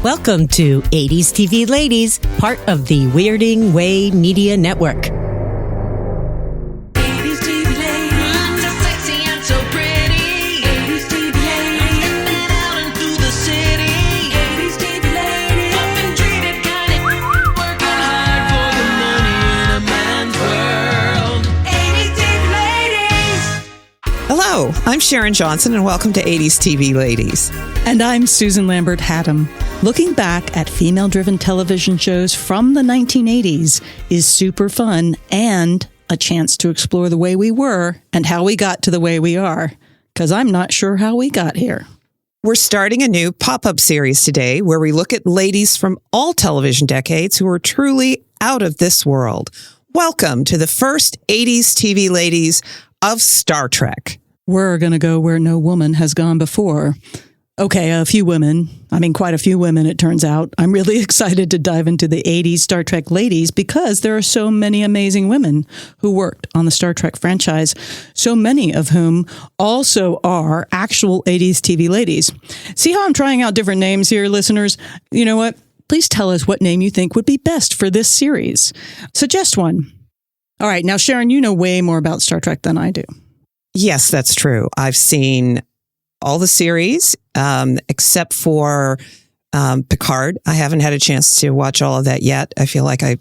Welcome to 80s TV Ladies, part of the Weirding Way Media Network. 80s TV ladies, so sexy and so pretty. 80s TV ladies, stepping out into the city. 80s TV ladies, often treated kind of working hard for the money in a man's world. 80s TV ladies. Hello, I'm Sharon Johnson, and welcome to 80s TV Ladies. And I'm Susan Lambert-Haddam. Looking back at female-driven television shows from the 1980s is super fun and a chance to explore the way we were and how we got to the way we are, because I'm not sure how we got here. We're starting a new pop-up series today where we look at ladies from all television decades who are truly out of this world. Welcome to the first 80s TV Ladies of Star Trek. We're going to go where no woman has gone before. Okay, quite a few women, it turns out. I'm really excited to dive into the 80s Star Trek ladies because there are so many amazing women who worked on the Star Trek franchise, so many of whom also are actual 80s TV ladies. See how I'm trying out different names here, listeners? You know what? Please tell us what name you think would be best for this series. Suggest one. All right, now, Sharon, you know way more about Star Trek than I do. Yes, that's true. I've seen all the series, except for Picard. I haven't had a chance to watch all of that yet. I feel like if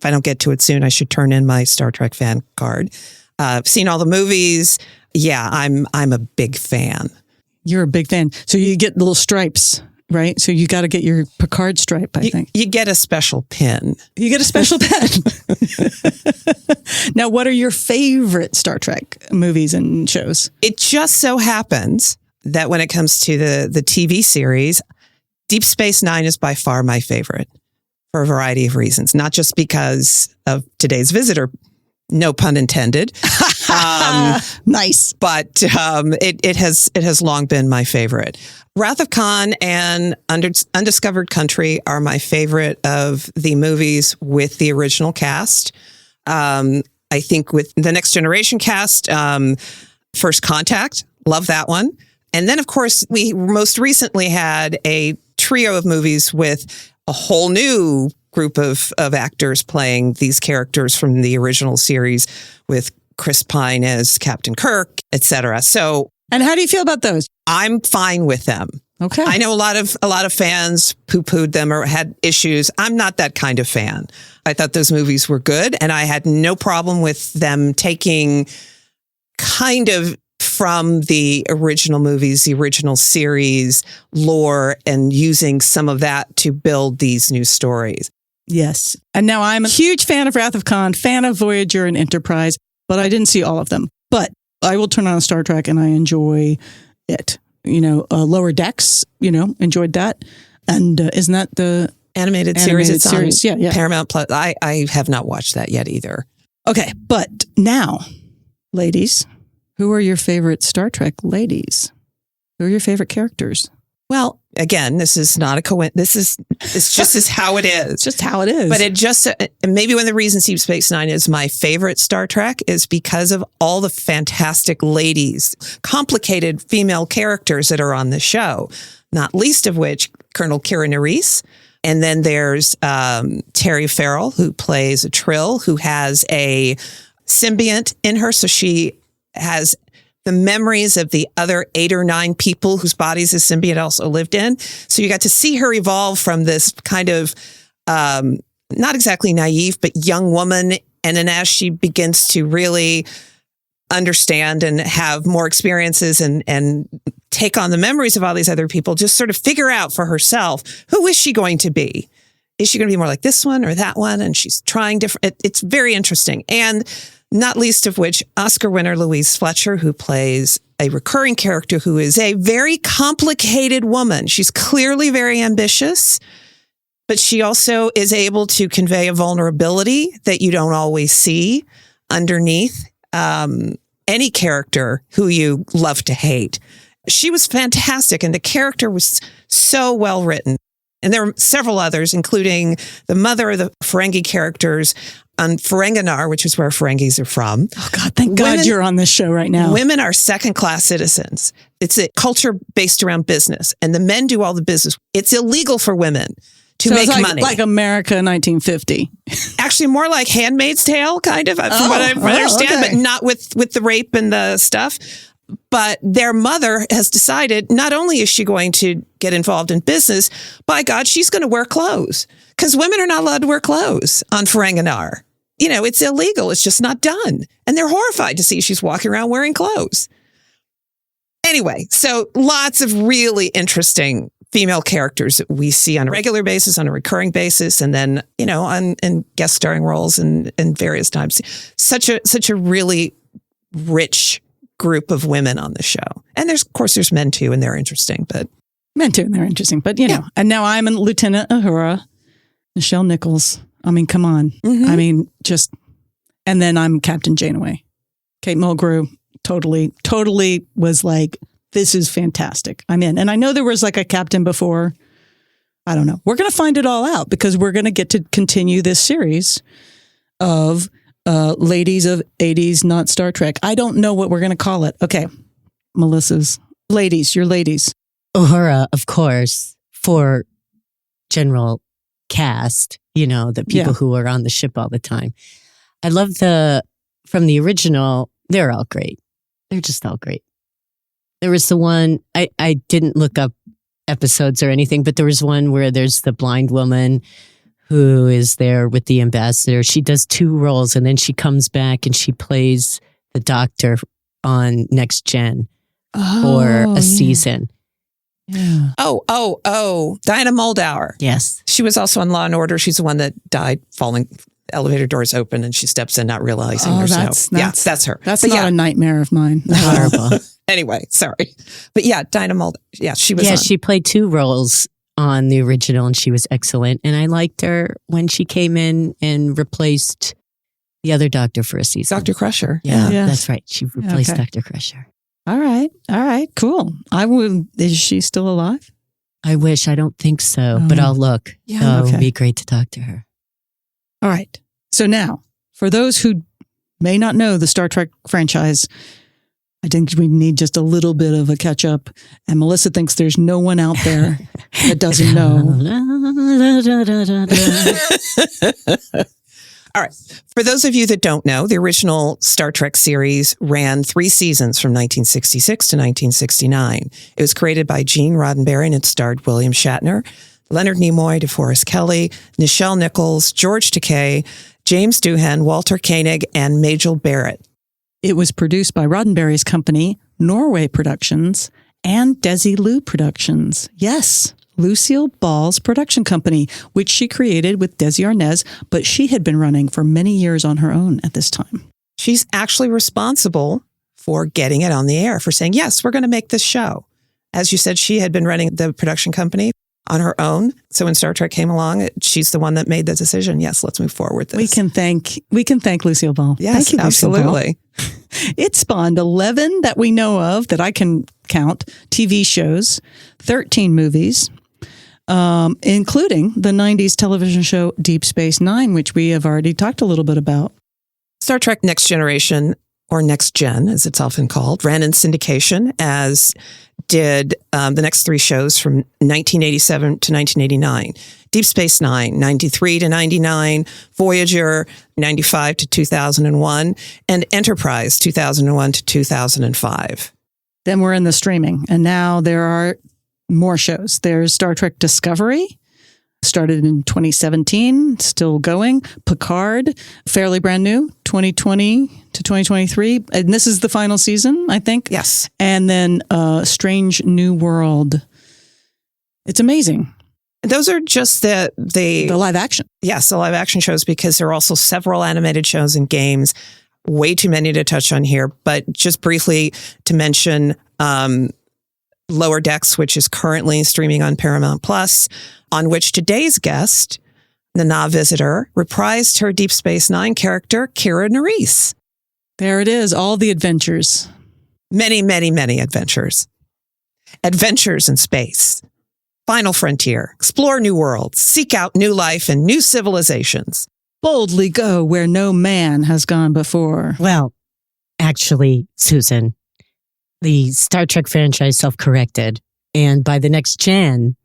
I don't get to it soon, I should turn in my Star Trek fan card. I've seen all the movies. Yeah, I'm a big fan. You're a big fan. So you get little stripes, right? So you got to get your Picard stripe, I think. You get a special pin. You get a special pin. Now, what are your favorite Star Trek movies and shows? It just so happens that when it comes to the TV series, Deep Space Nine is by far my favorite for a variety of reasons, not just because of today's visitor, no pun intended. Nice. But it has long been my favorite. Wrath of Khan and Undiscovered Country are my favorite of the movies with the original cast. I think with the Next Generation cast, First Contact, love that one. And then, of course, we most recently had a trio of movies with a whole new group of actors playing these characters from the original series with Chris Pine as Captain Kirk, etc. And how do you feel about those? I'm fine with them. Okay. I know a lot of fans poo-pooed them or had issues. I'm not that kind of fan. I thought those movies were good, and I had no problem with them taking kind of from the original movies, the original series lore, and using some of that to build these new stories. Yes. And now I'm a huge fan of Wrath of Khan, fan of Voyager and Enterprise, but I didn't see all of them. But I will turn on Star Trek and I enjoy it. Lower Decks, enjoyed that. And isn't that the animated series? It's series. On Yeah. Paramount Plus. I have not watched that yet either. Okay. But now, ladies, who are your favorite Star Trek ladies? Who are your favorite characters? Well, again, this is not a coincidence. It's just how it is. It's just how it is. But it just, maybe one of the reasons Deep Space Nine is my favorite Star Trek is because of all the fantastic ladies, complicated female characters that are on the show, not least of which Colonel Kira Nerys. And then there's Terry Farrell, who plays a Trill, who has a symbiont in her. So she has the memories of the other 8 or 9 people whose bodies the symbiote also lived in. So you got to see her evolve from this kind of, not exactly naive, but young woman. And then as she begins to really understand and have more experiences and take on the memories of all these other people, just sort of figure out for herself, who is she going to be? Is she going to be more like this one or that one? And she's trying different. It's very interesting. And not least of which, Oscar winner Louise Fletcher, who plays a recurring character who is a very complicated woman. She's clearly very ambitious, but she also is able to convey a vulnerability that you don't always see underneath any character who you love to hate. She was fantastic, and the character was so well written. And there were several others, including the mother of the Ferengi characters. on Ferenginar, which is where Ferengis are from. Oh, God, thank God you're on this show right now. Women are second-class citizens. It's a culture based around business, and the men do all the business. It's illegal for women to make money. Like America 1950. Actually, more like Handmaid's Tale, kind of, from what I understand, but not with the rape and the stuff. But their mother has decided not only is she going to get involved in business, by God, she's going to wear clothes. Because women are not allowed to wear clothes on Ferenginar. You know, it's illegal. It's just not done. And they're horrified to see she's walking around wearing clothes. Anyway, so lots of really interesting female characters that we see on a regular basis, on a recurring basis, and then, you know, in guest starring roles in various times. Such a really rich group of women on the show. And of course, there's men too, and they're interesting, but. Men too, and they're interesting, but you know. And now I'm Lieutenant Uhura, Nichelle Nichols. I mean, come on. Mm-hmm. I mean, and then I'm Captain Janeway. Kate Mulgrew totally was like, this is fantastic. I'm in. And I know there was like a captain before. I don't know. We're going to find it all out because we're going to get to continue this series of ladies of 80s, not Star Trek. I don't know what we're going to call it. Okay. Melissa's ladies, your ladies. Uhura, of course, for general cast, you know, the people who are on the ship all the time. I love from the original, they're all great. They're just all great. There was the one, I didn't look up episodes or anything, but there was one where there's the blind woman who is there with the ambassador. She does 2 roles and then she comes back and she plays the doctor on Next Gen for a season. Yeah. Oh, Dinah Moldauer. Yes. She was also on Law and Order. She's the one that died falling, elevator doors open, and she steps in not realizing there's that's her. That's not a nightmare of mine. Horrible. Anyway, sorry. But yeah, Dinah Moldauer. Yeah, she was on. She played 2 roles on the original and she was excellent. And I liked her when she came in and replaced the other doctor for a season. Dr. Crusher. Yeah, Yes. that's right. She replaced Dr. Crusher. All right, cool. Is she still alive? I wish. I don't think so, but I'll look. Yeah, It would be great to talk to her. All right. So now, for those who may not know the Star Trek franchise, I think we need just a little bit of a catch up. And Melissa thinks there's no one out there that doesn't know. All right. For those of you that don't know, the original Star Trek series ran 3 seasons from 1966 to 1969. It was created by Gene Roddenberry and it starred William Shatner, Leonard Nimoy, DeForest Kelley, Nichelle Nichols, George Takei, James Doohan, Walter Koenig, and Majel Barrett. It was produced by Roddenberry's company, Norway Productions, and Desilu Productions. Yes, Lucille Ball's production company, which she created with Desi Arnaz, but she had been running for many years on her own at this time. She's actually responsible for getting it on the air, for saying, yes, we're going to make this show. As you said, she had been running the production company on her own. So when Star Trek came along, she's the one that made the decision. Yes, let's move forward with this. We can thank Lucille Ball. Yes, thank you, absolutely. It spawned 11 that we know of that I can count TV shows, 13 movies, including the 90s television show Deep Space Nine, which we have already talked a little bit about. Star Trek Next Generation, or Next Gen, as it's often called, ran in syndication, as did the next 3 shows from 1987 to 1989. Deep Space Nine, 93 to 99, Voyager, 95 to 2001, and Enterprise, 2001 to 2005. Then we're in the streaming, and now there are more shows. There's Star Trek Discovery, started in 2017, still going. Picard, fairly brand new, 2020 to 2023. And this is the final season, I think. Yes. And then Strange New World. It's amazing. Those are just the live action. Yes, the live action shows, because there are also several animated shows and games. Way too many to touch on here, but just briefly to mention Lower Decks, which is currently streaming on Paramount Plus, on which today's guest, the Na visitor, reprised her Deep Space Nine character, Kira Nerys. There it is, all the adventures. Many, many, many adventures. Adventures in space. Final frontier. Explore new worlds. Seek out new life and new civilizations. Boldly go where no man has gone before. Well, actually, Susan, the Star Trek franchise self-corrected. And by the next gen,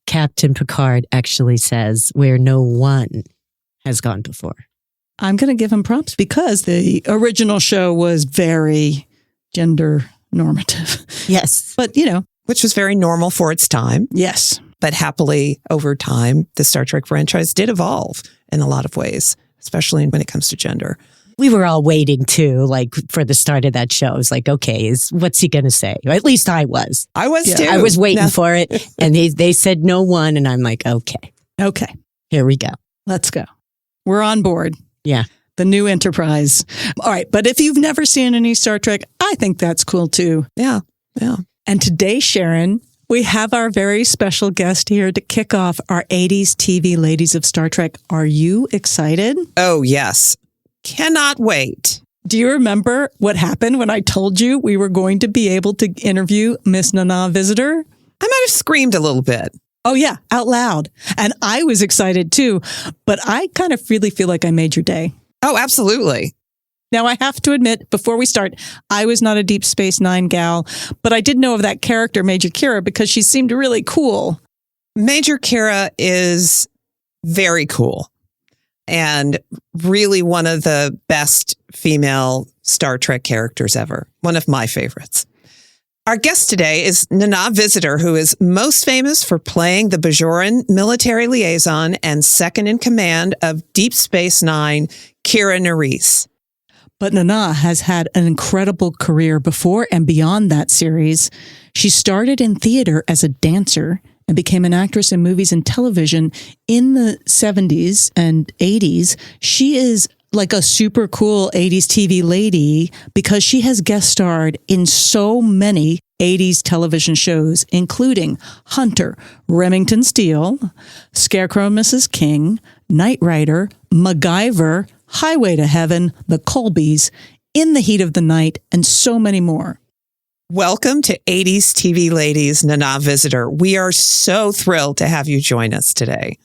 Captain Picard actually says where no one has gone before. I'm going to give him props because the original show was very gender normative. Yes. But, Which was very normal for its time. yes. But happily, over time, the Star Trek franchise did evolve in a lot of ways, especially when it comes to gender. We were all waiting too, like for the start of that show. It was like, okay, what's he going to say? Or at least I was. I was too. I was waiting for it. And they said no one. And I'm like, okay, Okay. here we go. Let's go. We're on board. Yeah. The new Enterprise. All right. But if you've never seen any Star Trek, I think that's cool too. Yeah. And today, Sharon, we have our very special guest here to kick off our 80s TV Ladies of Star Trek. Are you excited? Oh, yes. Cannot wait. Do you remember what happened when I told you we were going to be able to interview Miss Nana Visitor? I might have screamed a little bit. Oh, yeah, out loud. And I was excited too, but I kind of really feel like I made your day. Oh, absolutely. Now, I have to admit, before we start, I was not a Deep Space Nine gal, but I did know of that character, Major Kira, because she seemed really cool. Major Kira is very cool and really one of the best female Star Trek characters ever. One of my favorites. Our guest today is Nana Visitor, who is most famous for playing the Bajoran military liaison and second in command of Deep Space Nine, Kira Nerys. But Nana has had an incredible career before and beyond that series. She started in theater as a dancer and became an actress in movies and television in the 70s and 80s. She is like a super cool 80s TV lady because she has guest starred in so many 80s television shows, including Hunter, Remington Steele, Scarecrow, Mrs. King, Knight Rider, MacGyver, Highway to Heaven, The Colbys, In the Heat of the Night, and so many more. Welcome to 80s TV Ladies, Nana Visitor. We are so thrilled to have you join us today.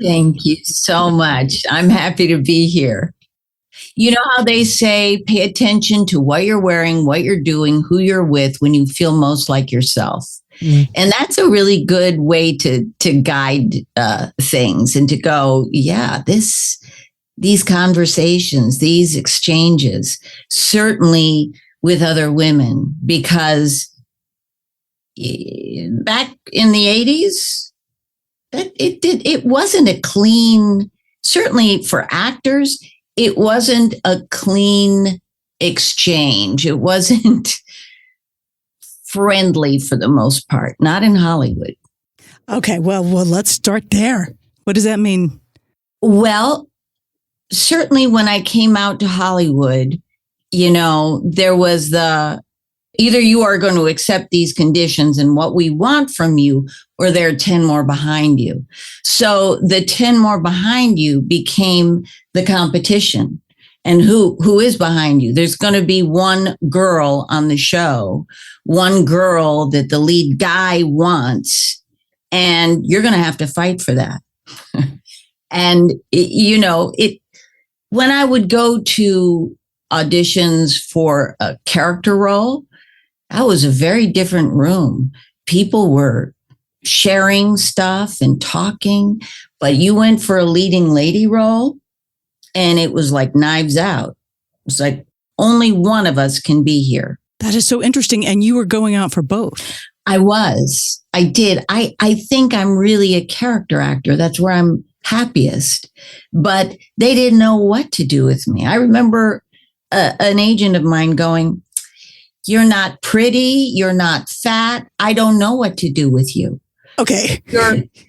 Thank you so much. I'm happy to be here. You know how they say, pay attention to what you're wearing, what you're doing, who you're with when you feel most like yourself. And that's a really good way to guide things and to go, yeah, these conversations, these exchanges, certainly with other women, because back in the 80s, it wasn't a clean, certainly for actors, it wasn't a clean exchange. It wasn't friendly for the most part, not in Hollywood. Okay, well, let's start there. What does that mean? Well, certainly when I came out to Hollywood, there was either you are going to accept these conditions and what we want from you, or there are 10 more behind you. So the 10 more behind you became the competition. And who is behind you? There's going to be one girl on the show, one girl that the lead guy wants, and you're going to have to fight for that. And, when I would go to auditions for a character role, that was a very different room. People were sharing stuff and talking, but you went for a leading lady role and it was like knives out. It was like only one of us can be here. That is so interesting. And you were going out for both. I did. I think I'm really a character actor. That's where I'm happiest. But they didn't know what to do with me. I remember an agent of mine going, "You're not pretty. You're not fat. I don't know what to do with you." Okay.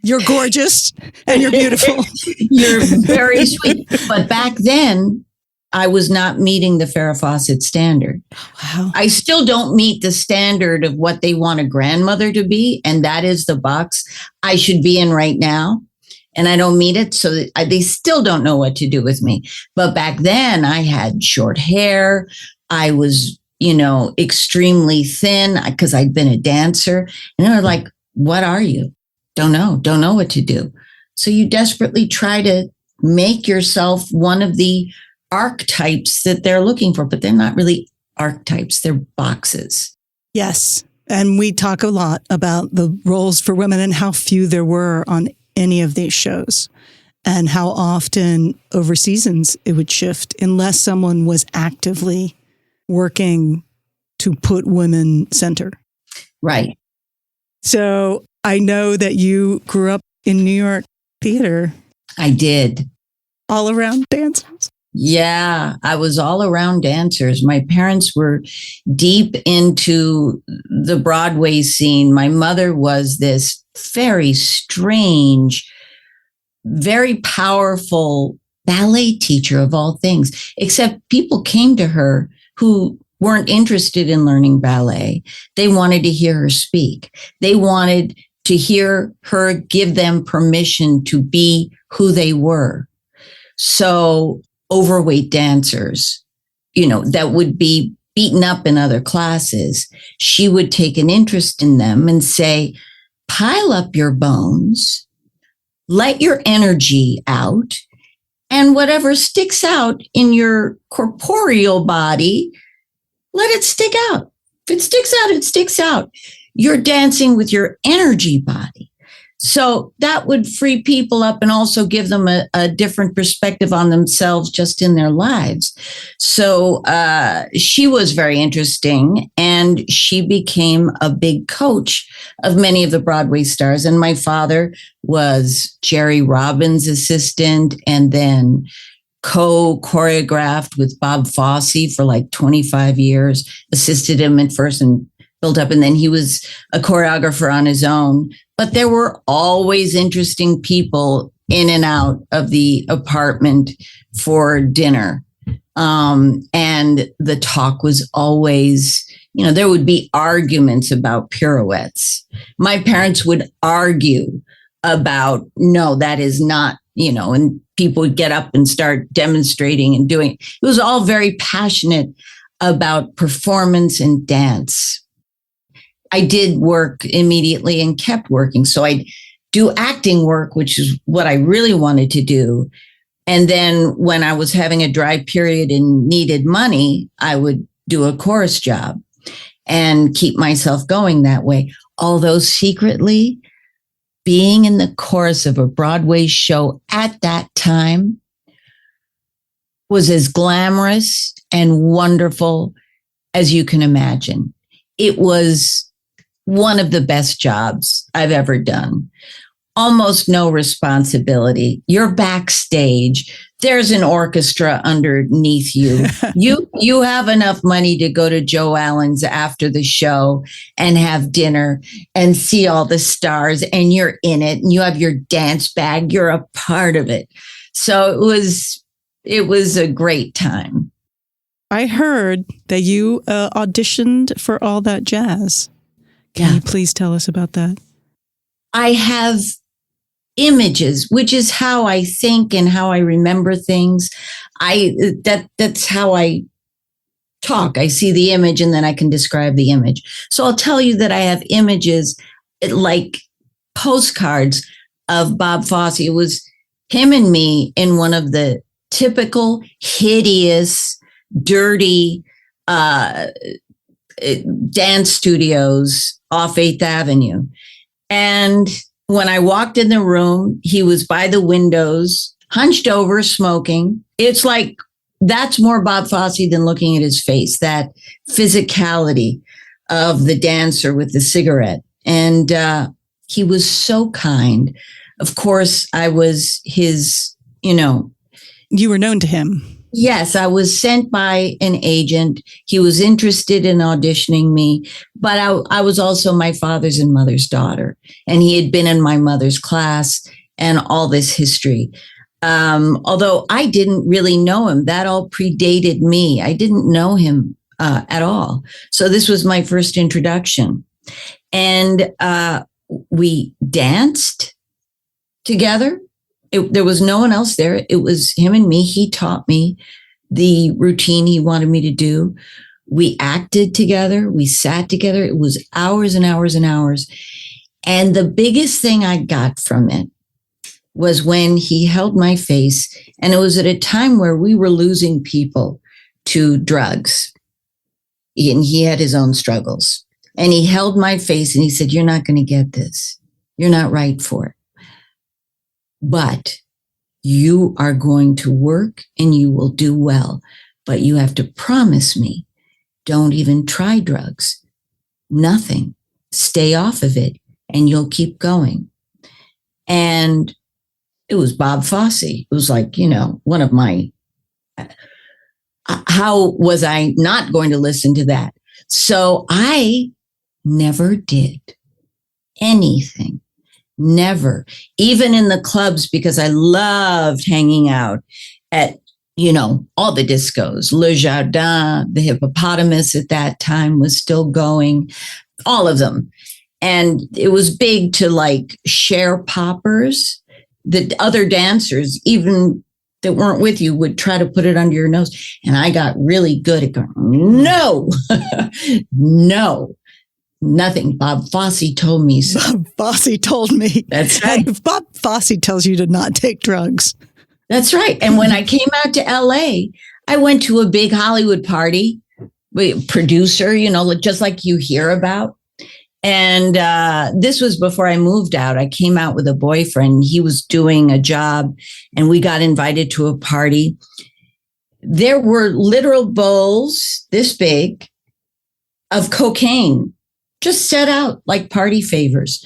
You're gorgeous and you're beautiful. You're very sweet. But back then, I was not meeting the Farrah Fawcett standard. Wow. I still don't meet the standard of what they want a grandmother to be. And that is the box I should be in right now. And I don't meet it. So they still don't know what to do with me. But back then I had short hair. I was, extremely thin because I'd been a dancer. And they were like, "What are you?" Don't know what to do. So you desperately try to make yourself one of the archetypes that they're looking for, but they're not really archetypes, they're boxes. Yes. And we talk a lot about the roles for women and how few there were on any of these shows, and how often over seasons it would shift unless someone was actively working to put women center. Right. So I know that you grew up in New York theater. I did. All around dancers. Yeah, I was all around dancers. My parents were deep into the Broadway scene. My mother was this very strange, very powerful ballet teacher of all things, except people came to her who weren't interested in learning ballet. They wanted to hear her speak. They wanted to hear her give them permission to be who they were. So overweight dancers, that would be beaten up in other classes, she would take an interest in them and say, pile up your bones, let your energy out, and whatever sticks out in your corporeal body, let it stick out. If it sticks out, it sticks out. You're dancing with your energy body. So that would free people up and also give them a different perspective on themselves just in their lives. So she was very interesting, and she became a big coach of many of the Broadway stars. And my father was Jerry Robbins' assistant, and then co-choreographed with Bob Fosse for like 25 years, assisted him at first and built up. And then he was a choreographer on his own. But there were always interesting people in and out of the apartment for dinner. And the talk was always, there would be arguments about pirouettes. My parents would argue about, no, that is not, and people would get up and start demonstrating and doing. It was all very passionate about performance and dance. I did work immediately and kept working. So I'd do acting work, which is what I really wanted to do. And then when I was having a dry period and needed money, I would do a chorus job and keep myself going that way. Although secretly, being in the chorus of a Broadway show at that time was as glamorous and wonderful as you can imagine. It was one of the best jobs I've ever done. Almost no responsibility. You're backstage. There's an orchestra underneath you. You have enough money to go to Joe Allen's after the show and have dinner and see all the stars, and you're in it, and you have your dance bag. You're a part of it. So it was a great time. I heard that you auditioned for All That Jazz. Can you please tell us about that? I have images, which is how I think and how I remember things. That's how I talk. I see the image and then I can describe the image. So I'll tell you that I have images like postcards of Bob Fosse. It was him and me in one of the typical hideous, dirty dance studios off 8th Avenue. And when I walked in the room, he was by the windows, hunched over, smoking. It's like, that's more Bob Fosse than looking at his face, that physicality of the dancer with the cigarette. And he was so kind. Of course, I was his, You were known to him. Yes, I was sent by an agent. He was interested in auditioning me, but I was also my father's and mother's daughter, and he had been in my mother's class and all this history. Although I didn't really know him, that all predated me. I didn't know him at all. So this was my first introduction. And we danced together. There was no one else there. It was him and me. He taught me the routine he wanted me to do. We acted together. We sat together. It was hours and hours and hours. And the biggest thing I got from it was when he held my face. And it was at a time where we were losing people to drugs. And he had his own struggles. And he held my face and he said, "You're not going to get this. You're not right for it. But you are going to work and you will do well. But you have to promise me, don't even try drugs. Nothing. Stay off of it and you'll keep going." And it was Bob Fosse. It was like, one of my, how was I not going to listen to that? So I never did anything. Never. Even in the clubs, because I loved hanging out at, all the discos. Le Jardin, the Hippopotamus at that time was still going, all of them. And it was big to like share poppers. The other dancers, even that weren't with you, would try to put it under your nose. And I got really good at going, no, no, nothing. Bob Fosse told me so. Bob Fosse told me. That's right. If Bob Fosse tells you to not take drugs. That's right. And when I came out to LA, I went to a big Hollywood party, producer, just like you hear about. And this was before I moved out. I came out with a boyfriend. He was doing a job and we got invited to a party. There were literal bowls this big of cocaine just set out like party favors.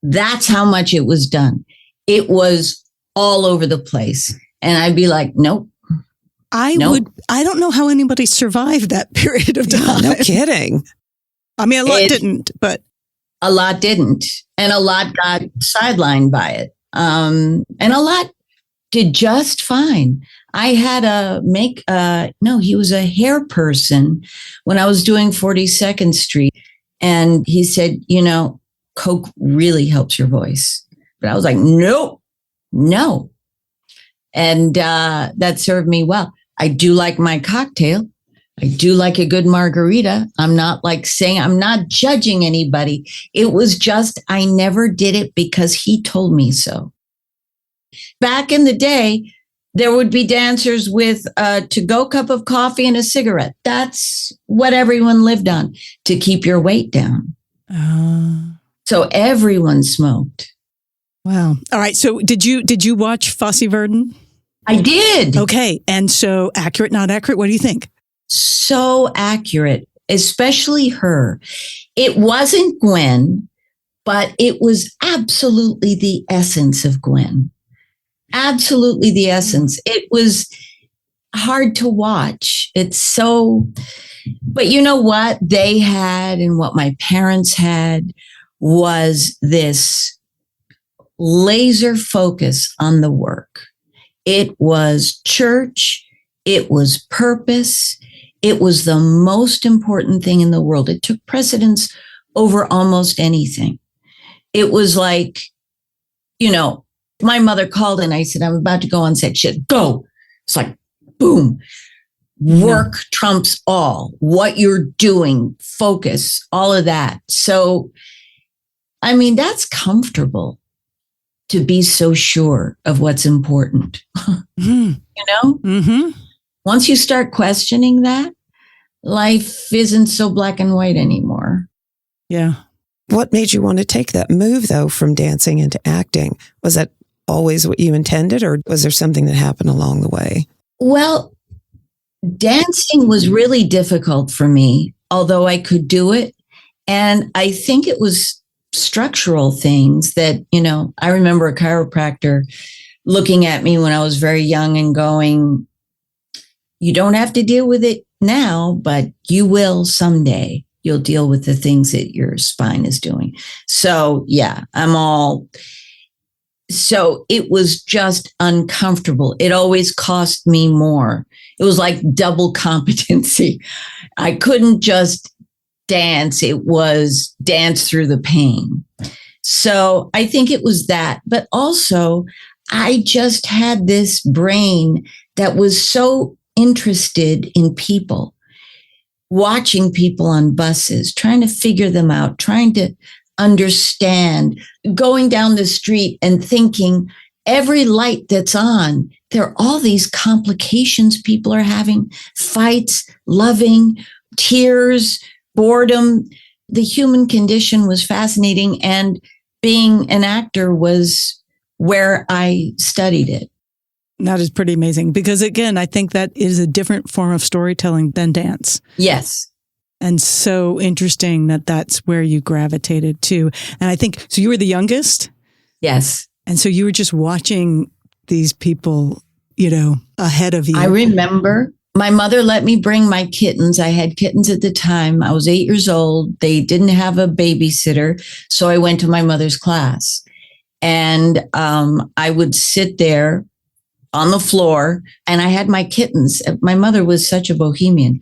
That's how much it was done. It was all over the place. And I'd be like, nope. I don't know how anybody survived that period of time. No kidding. I mean, a lot didn't, but a lot didn't. And a lot got sidelined by it. And a lot did just fine. I had he was a hair person when I was doing 42nd Street. And he said, Coke really helps your voice. But I was like, no. And that served me well. I do like my cocktail. I do like a good margarita. I'm not I'm not judging anybody. It was just, I never did it because he told me so. Back in the day, there would be dancers with a to-go cup of coffee and a cigarette. That's what everyone lived on to keep your weight down. So everyone smoked. Wow. All right. So did you watch Fosse Verdon? I did. Okay. And so accurate, not accurate? What do you think? So accurate, especially her. It wasn't Gwen, but it was absolutely the essence of Gwen. Absolutely the essence. It was hard to watch. It's so, but you know what they had and what my parents had was this laser focus on the work. It was church. It was purpose. It was the most important thing in the world. It took precedence over almost anything. It was like, my mother called and I said, I'm about to go on set. She said, go. It's like, boom. Work trumps all. What you're doing, focus, all of that. So, I mean, that's comfortable to be so sure of what's important. Mm-hmm. Once you start questioning that, life isn't so black and white anymore. Yeah. What made you want to take that move, though, from dancing into acting? Was that always what you intended, or was there something that happened along the way? Well, dancing was really difficult for me, although I could do it. And I think it was structural things that, I remember a chiropractor looking at me when I was very young and going, you don't have to deal with it now, but you will someday. You'll deal with the things that your spine is doing. So yeah, so it was just uncomfortable. It always cost me more. It was like double competency. I couldn't just dance. It was dance through the pain. So I think it was that, but also I just had this brain that was so interested in people, watching people on buses, trying to figure them out, trying to understand, going down the street and thinking every light that's on, there are all these complications people are having, fights, loving, tears, boredom. The human condition was fascinating, and being an actor was where I studied it. That is pretty amazing because, again, I think that is a different form of storytelling than dance. Yes. And so interesting that that's where you gravitated to. And I think, so you were the youngest? Yes. And so you were just watching these people, ahead of you. I remember my mother let me bring my kittens. I had kittens at the time. I was 8 years old. They didn't have a babysitter. So I went to my mother's class. And I would sit there on the floor and I had my kittens. My mother was such a bohemian.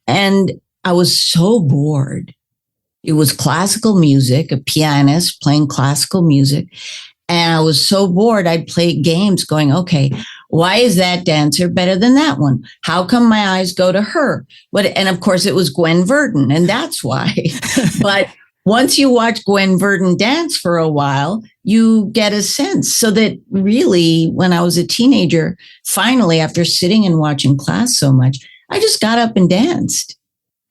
And I was so bored. It was classical music, a pianist playing classical music. And I was so bored, I'd play games going, okay, why is that dancer better than that one? How come my eyes go to her? And of course, it was Gwen Verdon, and that's why. But once you watch Gwen Verdon dance for a while, you get a sense. So that really, when I was a teenager, finally, after sitting and watching class so much, I just got up and danced.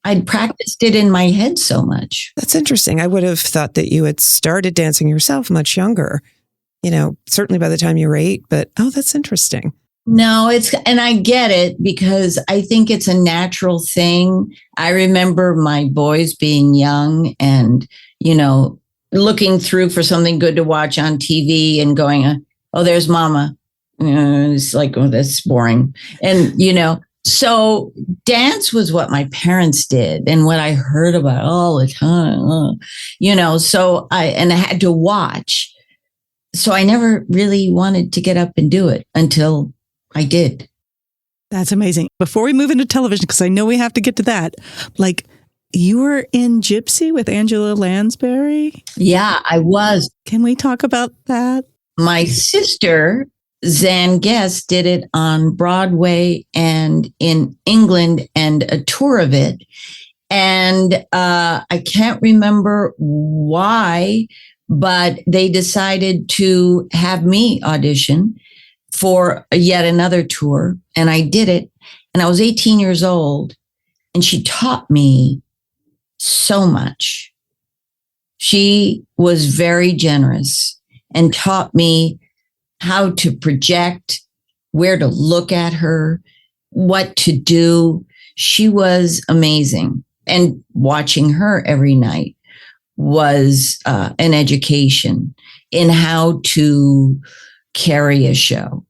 I'd practiced it in my head so much. That's interesting. I would have thought that you had started dancing yourself much younger. Certainly by the time you were 8, but that's interesting. No, and I get it because I think it's a natural thing. I remember my boys being young and, looking through for something good to watch on TV and going, oh, there's mama. It's like, oh, that's boring. And, so dance was what my parents did and what I heard about all the time, so I had to watch. So I never really wanted to get up and do it until I did. That's amazing. Before we move into television, because I know we have to get to that, you were in Gypsy with Angela Lansbury? Yeah, I was. Can we talk about that? My sister, Zan Guest, did it on Broadway and in England and a tour of it. And I can't remember why, but they decided to have me audition for yet another tour. And I did it. And I was 18 years old. And she taught me so much. She was very generous and taught me how to project, where to look at her, what to do. She was amazing. And watching her every night was an education in how to carry a show.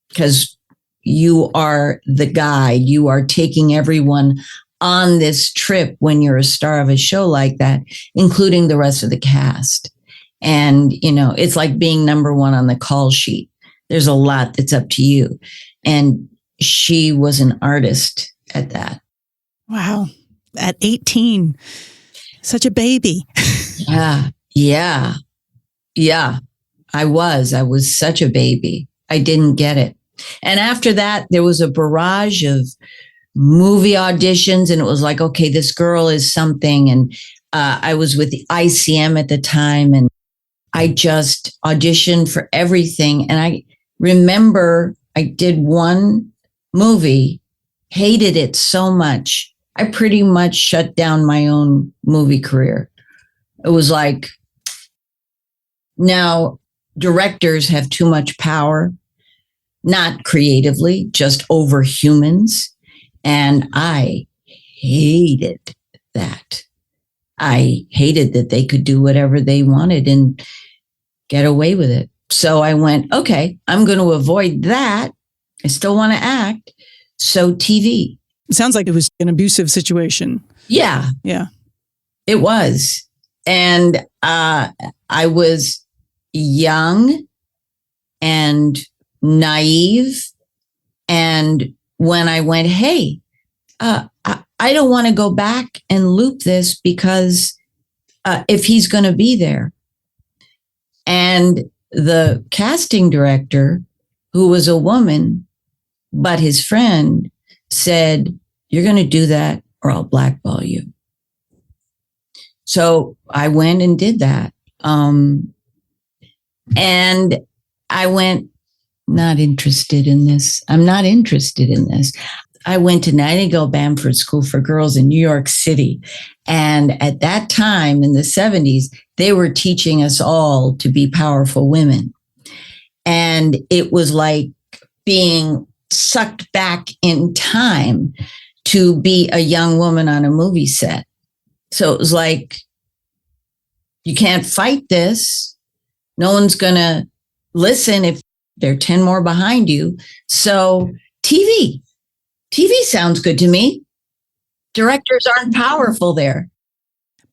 Because you are the guide. You are taking everyone on this trip when you're a star of a show like that, including the rest of the cast. And, it's like being number one on the call sheet. There's a lot that's up to you. And she was an artist at that. Wow. At 18, such a baby. Yeah. I was such a baby. I didn't get it. And after that, there was a barrage of movie auditions. And it was like, okay, this girl is something. And I was with the ICM at the time. And I just auditioned for everything. And I remember I did one movie, hated it so much. I pretty much shut down my own movie career. It was like, now directors have too much power, not creatively, just over humans. And I hated that. I hated that they could do whatever they wanted and get away with it. So I went, okay, I'm going to avoid that. I still want to act. So TV. It sounds like it was an abusive situation. Yeah. Yeah. It was. And I was young and naive. And when I went, hey, I don't want to go back and loop this because if he's going to be there. And the casting director, who was a woman, but his friend, said, you're going to do that or I'll blackball you. So I went and did that. And I went, not interested in this. I'm not interested in this. I went to Nightingale Bamford School for Girls in New York City. And at that time in the 70s, they were teaching us all to be powerful women. And it was like being sucked back in time to be a young woman on a movie set. So it was like, you can't fight this. No one's going to listen if there are 10 more behind you. So TV sounds good to me. Directors aren't powerful there.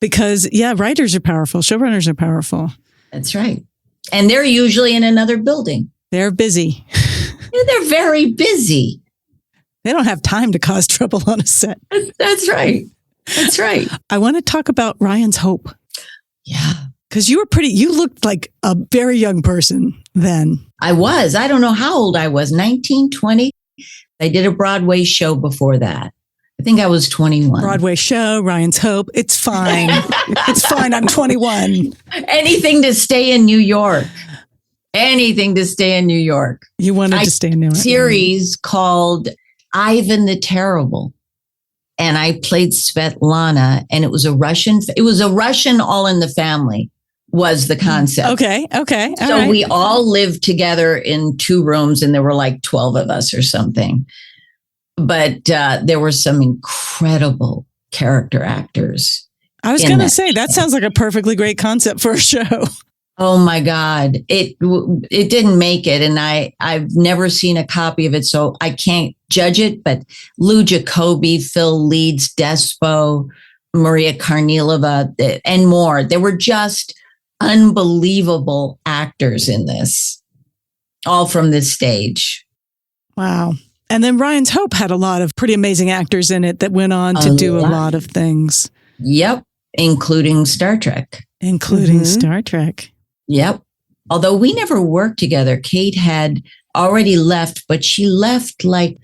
Because, writers are powerful. Showrunners are powerful. That's right. And they're usually in another building. They're busy. They're very busy. They don't have time to cause trouble on a set. That's right. That's right. I want to talk about Ryan's Hope. Yeah. Because you looked like a very young person then. I was. I don't know how old I was. 19, 20. I did a Broadway show before that. I think I was 21. Broadway show, Ryan's Hope. It's fine. It's fine. I'm 21. Anything to stay in New York. Anything to stay in New York. You wanted to stay in New York. Series called Ivan the Terrible. And I played Svetlana, and it was a Russian All in the Family was the concept. Okay. So right. we all lived together in 2 rooms, and there were like 12 of us or something. But there were some incredible character actors. I was going to say, that sounds like a perfectly great concept for a show. Oh my God. It didn't make it. And I've never seen a copy of it, so I can't judge it. But Lou Jacoby, Phil Leeds, Despo, Maria Karnilova, and more. There were just unbelievable actors in this, all from this stage. Wow. And then Ryan's Hope had a lot of pretty amazing actors in it that went on to do a lot of things. Yep. Including Star Trek. Star Trek. Yep. Although we never worked together. Kate had already left, but she left like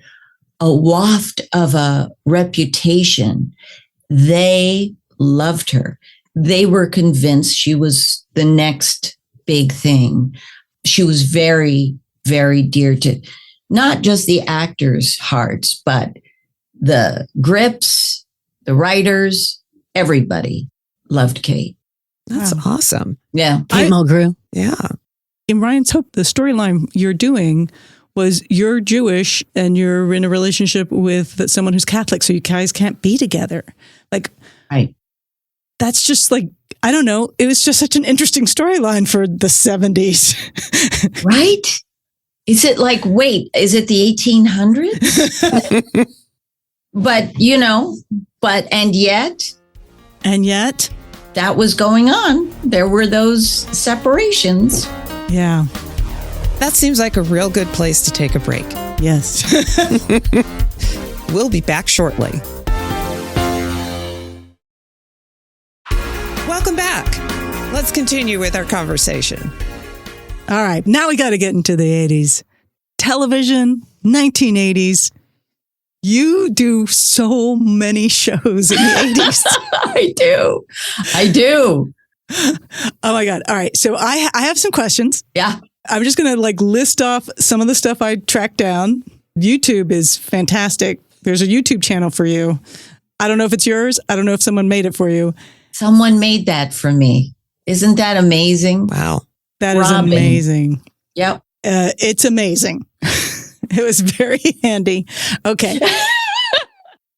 a waft of a reputation. They loved her. They were convinced she was the next big thing. She was very, very dear to not just the actors' hearts, but the grips, the writers, everybody loved Kate. That's awesome. Yeah. Kate Mulgrew. Yeah. In Ryan's Hope, the storyline you're doing was you're Jewish and you're in a relationship with someone who's Catholic, so you guys can't be together. Like, Right. That's just like, I don't know. It was just such an interesting storyline for the 70s. Right? Is it like, wait, is it the 1800s? And yet, that was going on. There were those separations. yeah. That seems like a real good place to take a break. Yes. We'll be back shortly. Welcome back. Let's continue with our conversation. All right. Now we got to get into the 80s. Television, 1980s. You do so many shows in the 80s. I do. Oh my God. All right. So I have some questions. Yeah. I'm just going to list off some of the stuff I tracked down. YouTube is fantastic. There's a YouTube channel for you. I don't know if it's yours. I don't know if someone made it for you. Someone made that for me. Isn't that amazing? Wow. That is Robin. amazing. Yep. It's amazing. It was very handy. Okay.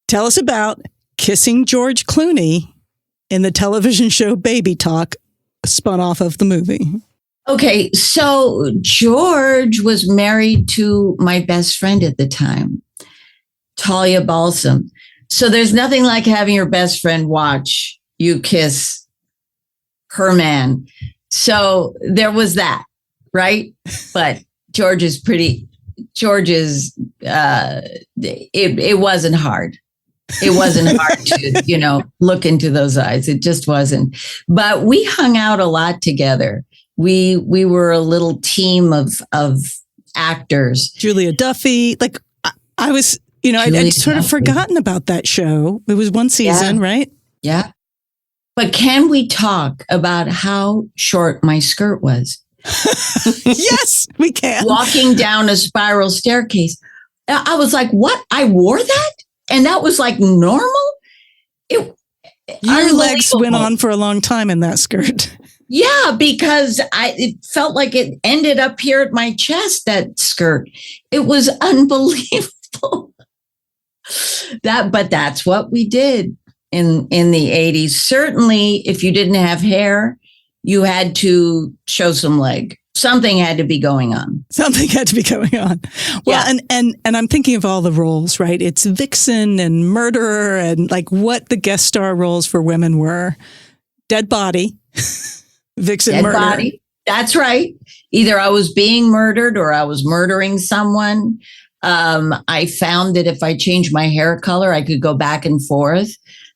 Tell us about kissing George Clooney in the television show Baby Talk, spun off of the movie. Okay. So George was married to my best friend at the time, Talia Balsam. So there's nothing like having your best friend watch you kiss her man. So there was that, right? But George is, it wasn't hard. It wasn't hard to, look into those eyes. It just wasn't. But we hung out a lot together. We were a little team of actors. Julia Duffy. I was, I'd sort of forgotten about that show. It was one season, right? Yeah. But can we talk about how short my skirt was? Yes, we can. walking down a spiral staircase. I was like, what? I wore that? And that was like normal? Your legs went Unbelievable. on for a long time in that skirt. Yeah, because it felt like it ended up here at my chest, that skirt. It was unbelievable. But that's what we did in the 80s. Certainly, if you didn't have hair, you had to show some leg. Something had to be going on. Something had to be going on. Well, Yeah. and I'm thinking of all the roles, right? It's vixen and murderer and like what the guest star roles for women were. Dead body, vixen, Dead murderer. body. That's right. Either I was being murdered or I was murdering someone. I found that if I changed my hair color, I could go back and forth.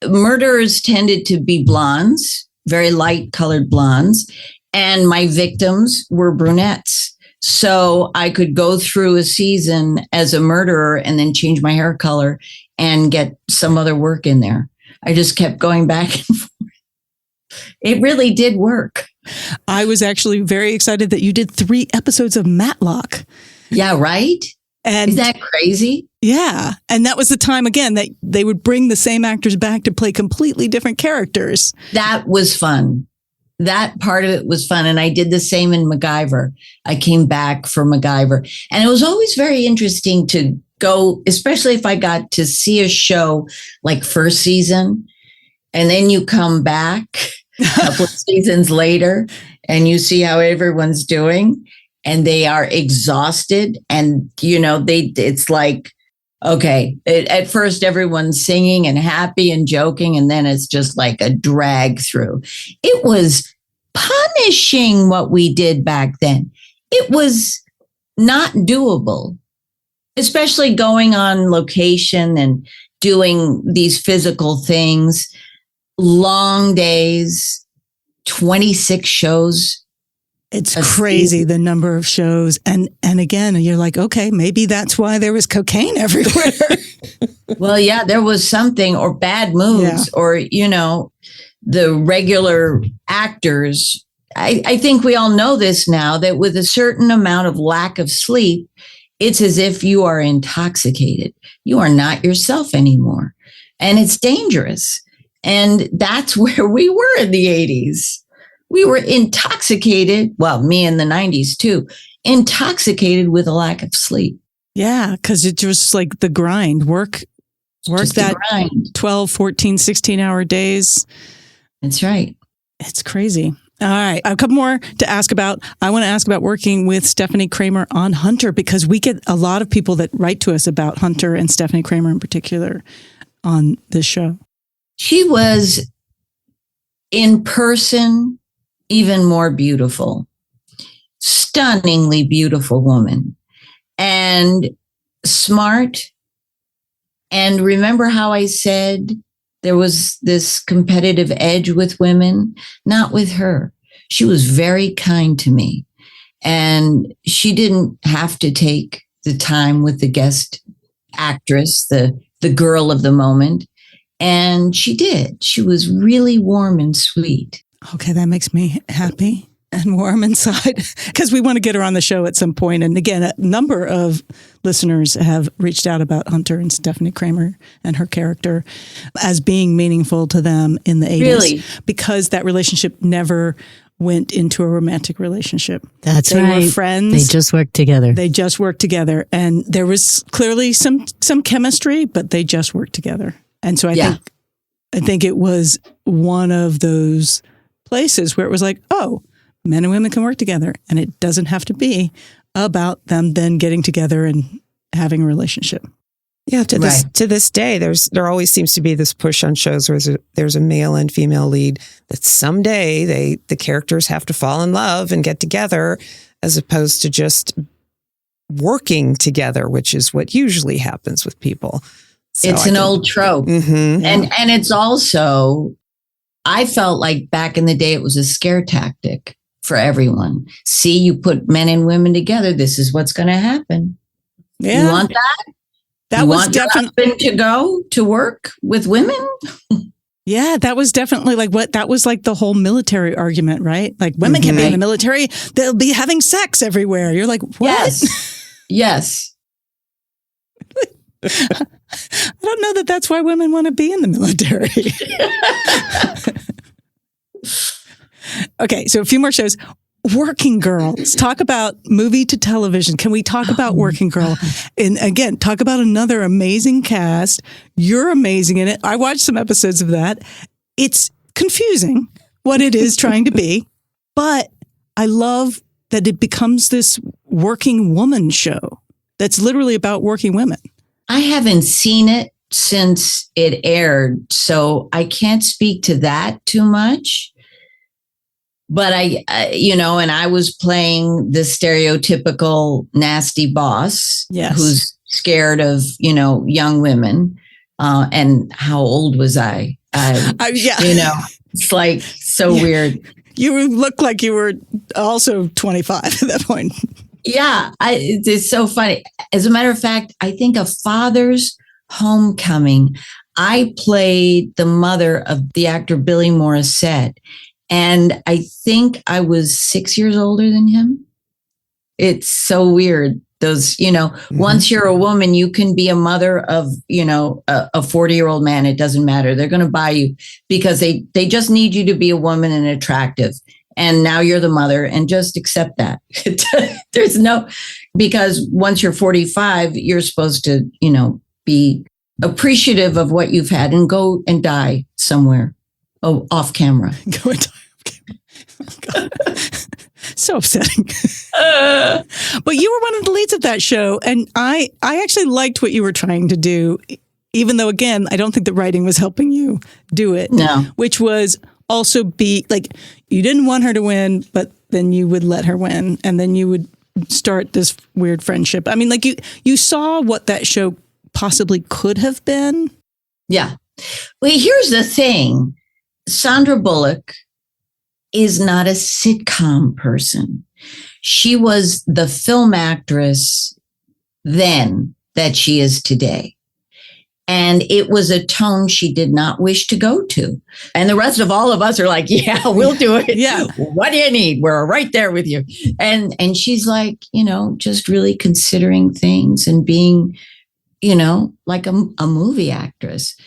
Murderers tended to be blondes, very light colored blondes, and my victims were brunettes. So I could go through a season as a murderer and then change my hair color and get some other work in there. I just kept going back and forth. It really did work. I was actually very excited that you did 3 episodes of Matlock. Yeah, right? And Isn't that crazy? yeah, and that was the time again that they would bring the same actors back to play completely different characters. That was fun. That part of it was fun. And I did the same in MacGyver. I came back for MacGyver. And it was always very interesting to go, especially if I got to see a show like first season, and then you come back a couple of seasons later and you see how everyone's doing and they are exhausted. And, it's like, okay, at first everyone's singing and happy and joking, and then it's just like a drag through. It was punishing what we did back then. It was not doable, especially going on location and doing these physical things, long days, 26 shows. It's crazy the number of shows. And again, you're like, okay, maybe that's why there was cocaine everywhere. Well, yeah, there was something, or bad moods, or, the regular actors. I think we all know this now, that with a certain amount of lack of sleep, it's as if you are intoxicated. You are not yourself anymore. And it's dangerous. And that's where we were in the 80s. We were intoxicated. Well, me in the 90s too, intoxicated with a lack of sleep. Yeah, because it's just like the grind, work Just the that grind. 12, 14, 16-hour days. That's right. It's crazy. All right. A couple more to ask about. I want to ask about working with Stephanie Kramer on Hunter, because we get a lot of people that write to us about Hunter and Stephanie Kramer in particular on this show. She was in person even more beautiful, stunningly beautiful woman, and smart. And remember how I said there was this competitive edge with women? Not with her. She was very kind to me, and she didn't have to take the time with the guest actress, the girl of the moment. And she did. She was really warm and sweet. Okay, that makes me happy and warm inside, because we want to get her on the show at some point. And again, a number of listeners have reached out about Hunter and Stephanie Kramer and her character as being meaningful to them in the 80s. Really? Because that relationship never went into a romantic relationship. That's They right. were friends. They just worked together. They just worked together. And there was clearly some chemistry, but they just worked together. And so I think it was one of those places where it was like, oh, men and women can work together, and it doesn't have to be about them then getting together and having a relationship. Yeah, to this day, there always seems to be this push on shows where there's a male and female lead that someday the characters have to fall in love and get together, as opposed to just working together, which is what usually happens with people. So It's an old trope. Mm-hmm. And it's also, I felt like back in the day, it was a scare tactic for everyone. See, you put men and women together, this is what's going to happen. Yeah. You want that? That you was want your definitely, husband to go to work with women? Yeah, that was definitely that was like the whole military argument, right? Like women can't be in the military. They'll be having sex everywhere. You're like, what? Yes. Yes. I don't know that that's why women want to be in the military. Okay, so a few more shows. Working Girl. Let's talk about movie to television. Can we talk about Working Girl? And again, talk about another amazing cast. You're amazing in it. I watched some episodes of that. It's confusing what it is trying to be, but I love that it becomes this working woman show that's literally about working women. I haven't seen it since it aired, so I can't speak to that too much. But and I was playing the stereotypical nasty boss who's scared of, young women. And how old was I? It's like so weird. You look like you were also 25 at that point. Yeah, it's so funny. As a matter of fact, I think A Father's Homecoming, I played the mother of the actor Billy Morissette. And I think I was 6 years older than him. It's so weird. Those, once you're a woman, you can be a mother of, a 40-year-old man. It doesn't matter. They're going to buy you because they just need you to be a woman and attractive. And now you're the mother and just accept that. Because once you're 45, you're supposed to, be appreciative of what you've had and go and die somewhere. Oh, off camera. Go and die off camera. Oh, God. So upsetting. But you were one of the leads of that show. And I actually liked what you were trying to do, even though, again, I don't think the writing was helping you do it. No. Which was also be like, you didn't want her to win, but then you would let her win. And then you would start this weird friendship. I mean, like you saw what that show possibly could have been. Yeah. Well, here's the thing. Sandra Bullock is not a sitcom person. She was the film actress then that she is today. And it was a tone she did not wish to go to. And the rest of all of us are like, yeah, we'll do it. Yeah. What do you need? We're right there with you. And she's like, just really considering things and being, like a movie actress,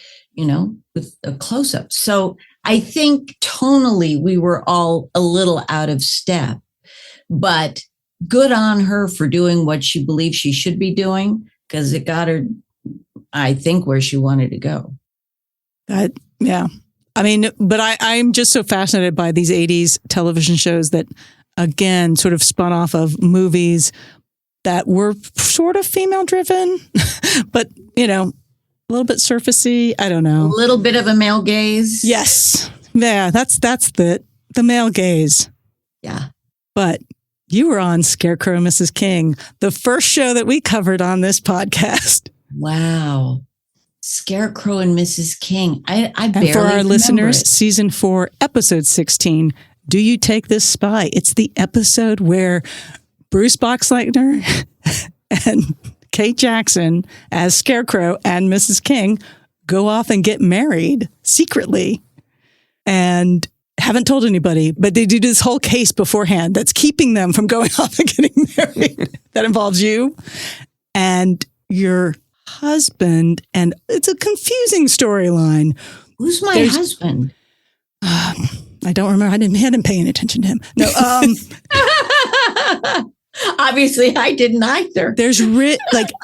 with a close-up. So I think tonally we were all a little out of step, but good on her for doing what she believed she should be doing, because it got her, I think, where she wanted to go. Yeah. I mean, but I'm just so fascinated by these 80s television shows that, again, sort of spun off of movies that were sort of female driven, but, a little bit surfacey. I don't know. A little bit of a male gaze. Yes. Yeah, that's the male gaze. Yeah. But you were on Scarecrow and Mrs. King, the first show that we covered on this podcast. Wow. Scarecrow and Mrs. King. I barely And for our remember listeners, it. season 4, episode 16, Do You Take This Spy? It's the episode where Bruce Boxleitner and Kate Jackson as Scarecrow and Mrs. King go off and get married secretly and haven't told anybody, but they do this whole case beforehand that's keeping them from going off and getting married. That involves you and your husband, and it's a confusing storyline. Who's my husband? I don't remember. I hadn't paying attention to him. No. Obviously, I didn't either. There's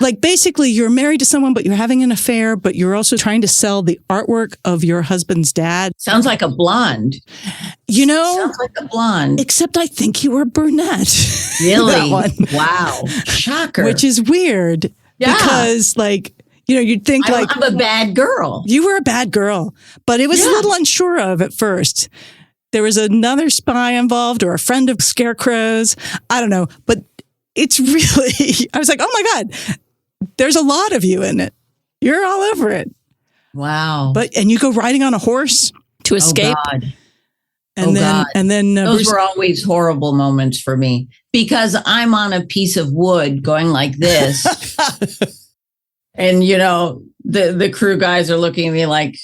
like basically you're married to someone, but you're having an affair, but you're also trying to sell the artwork of your husband's dad. Sounds like a blonde. Sounds like a blonde. Except I think you were brunette. Really? That one. Wow. Shocker. Which is weird. Yeah. Because you'd think I'm a bad girl. You were a bad girl, but it was a little unsure of at first. There was another spy involved or a friend of Scarecrow's. I don't know, but it's really, I was like, oh my God, there's a lot of you in it. You're all over it. Wow. And you go riding on a horse to escape. Oh God. And then those were always horrible moments for me because I'm on a piece of wood going like this. And, the crew guys are looking at me like,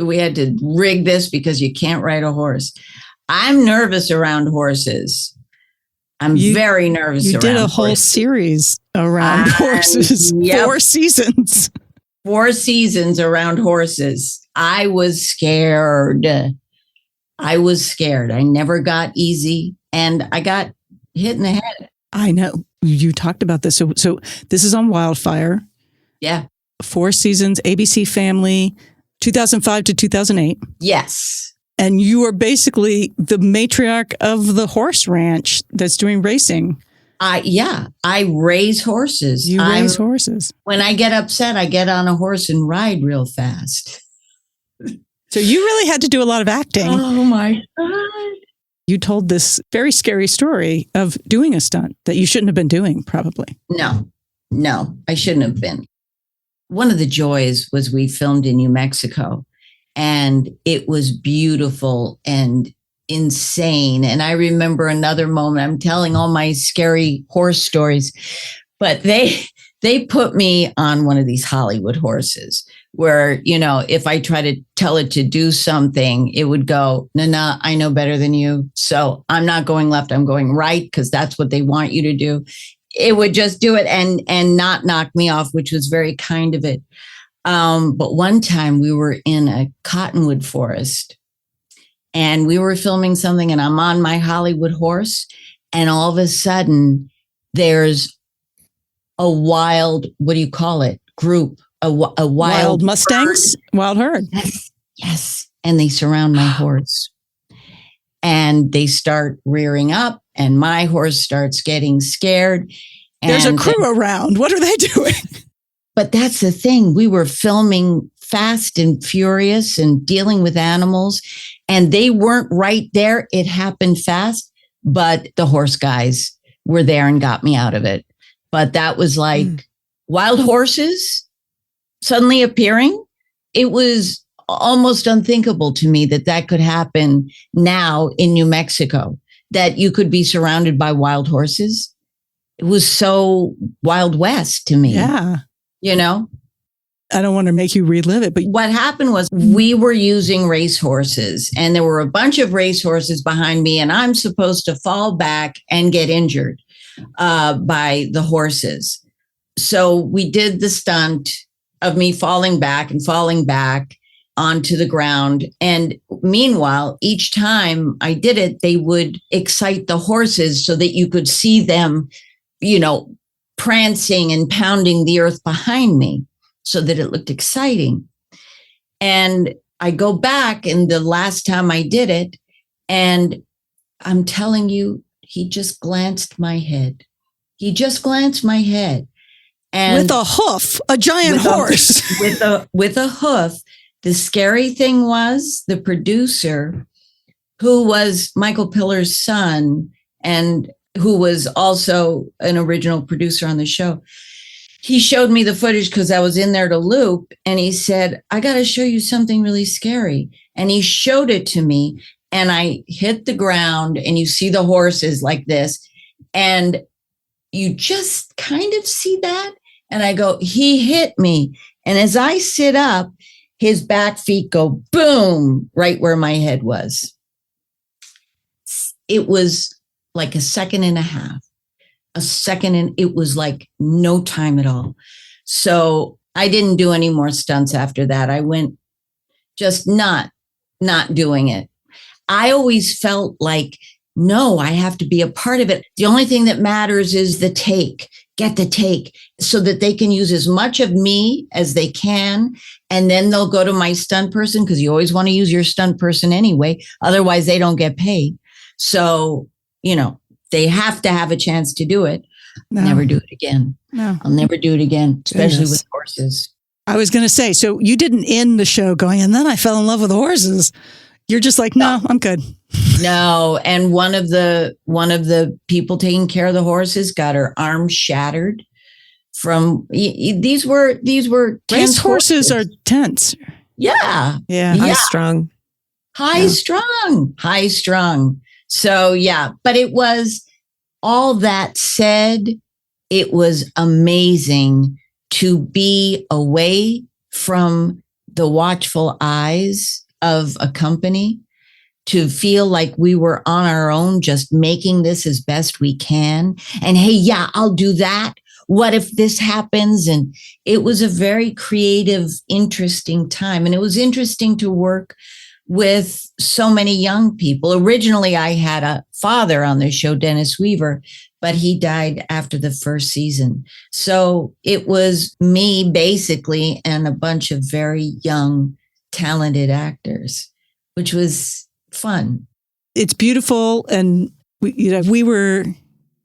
we had to rig this because you can't ride a horse. I'm nervous around horses. I'm very nervous around horses. You did a whole series around horses. Yep. 4 seasons. 4 seasons around horses. I was scared. I never got easy, and I got hit in the head. I know. You talked about this. So this is on Wildfire. Yeah. 4 seasons, ABC Family, 2005 to 2008. Yes. And you are basically the matriarch of the horse ranch that's doing racing. I raise horses. You raise horses. When I get upset, I get on a horse and ride real fast. So you really had to do a lot of acting. Oh my God. You told this very scary story of doing a stunt that you shouldn't have been doing, probably. No, I shouldn't have been. One of the joys was we filmed in New Mexico, and it was beautiful and insane. And I remember another moment, I'm telling all my scary horse stories, but they put me on one of these Hollywood horses where, if I try to tell it to do something, it would go, no, I know better than you. So I'm not going left, I'm going right, because that's what they want you to do. It would just do it and not knock me off, which was very kind of it. But one time we were in a cottonwood forest and we were filming something, and I'm on my Hollywood horse, and all of a sudden there's a wild, what do you call it? Group, a wild Mustangs, herd. wild herd. Yes. And they surround my horse and they start rearing up, and my horse starts getting scared. There's a crew around. What are they doing? But that's the thing. We were filming fast and furious and dealing with animals, and they weren't right there. It happened fast, but the horse guys were there and got me out of it. But that was like wild horses suddenly appearing. It was almost unthinkable to me that could happen now in New Mexico, that you could be surrounded by wild horses. It was so Wild West to me. Yeah. I don't want to make you relive it, but what happened was we were using race horses, and there were a bunch of race horses behind me, and I'm supposed to fall back and get injured by the horses. So we did the stunt of me falling back onto the ground. And meanwhile, each time I did it, they would excite the horses so that you could see them, prancing and pounding the earth behind me so that it looked exciting. And I go back, and the last time I did it, and I'm telling you, he just glanced my head. And with a hoof, a giant horse. With a hoof. The scary thing was the producer, who was Michael Pillar's son and who was also an original producer on the show. He showed me the footage because I was in there to loop, and he said, I got to show you something really scary. And he showed it to me, and I hit the ground, and you see the horses like this, and you just kind of see that. And I go, he hit me. And as I sit up, his back feet go boom, right where my head was. It was like a second and a half. And it was like no time at all. So I didn't do any more stunts after that. I went just not doing it. I always felt like, no, I have to be a part of it. The only thing that matters is the take. Get the take so that they can use as much of me as they can. And then they'll go to my stunt person, because you always want to use your stunt person anyway. Otherwise, they don't get paid. So, they have to have a chance to do it. No. Never do it again. No. I'll never do it again, especially with horses. I was going to say, so you didn't end the show going, and then I fell in love with horses. You're just like, no, I'm good. No. And one of the people taking care of the horses got her arm shattered from, these were race horses are tense. Yeah. Yeah. High strung. High strung. So yeah, but it was, all that said, it was amazing to be away from the watchful eyes of a company, to feel like we were on our own, just making this as best we can. And hey, yeah, I'll do that. What if this happens? And it was a very creative, interesting time. And it was interesting to work with so many young people. Originally, I had a father on the show, Dennis Weaver, but he died after the first season. So it was me basically and a bunch of very young, talented actors, which was fun. It's beautiful. And we were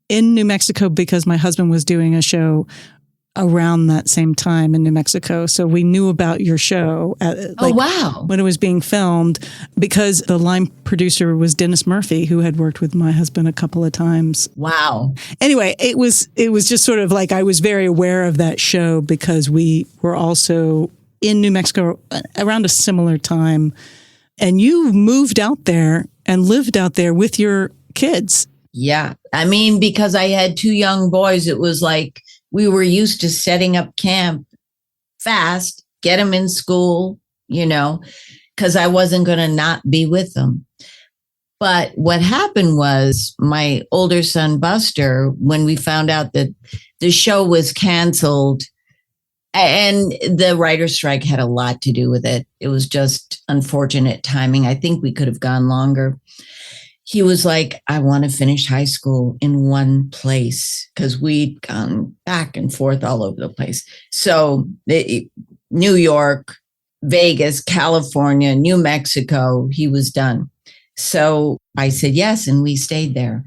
in New Mexico because my husband was doing a show around that same time in New Mexico. So we knew about your show Wow. when it was being filmed, because the line producer was Dennis Murphy, who had worked with my husband a couple of times. Wow. Anyway, it was just sort of like I was very aware of that show because we were also in New Mexico around a similar time. And you moved out there and lived out there with your kids. Yeah. I mean, because I had two young boys, it was like we were used to setting up camp fast, get them in school, because I wasn't going to not be with them. But what happened was my older son, Buster, when we found out that the show was canceled, and the writer's strike had a lot to do with it. It was just unfortunate timing. I think we could have gone longer. He was like, I want to finish high school in one place, because we'd gone back and forth all over the place. So New York, Vegas, California, New Mexico, he was done. So I said yes, and we stayed there.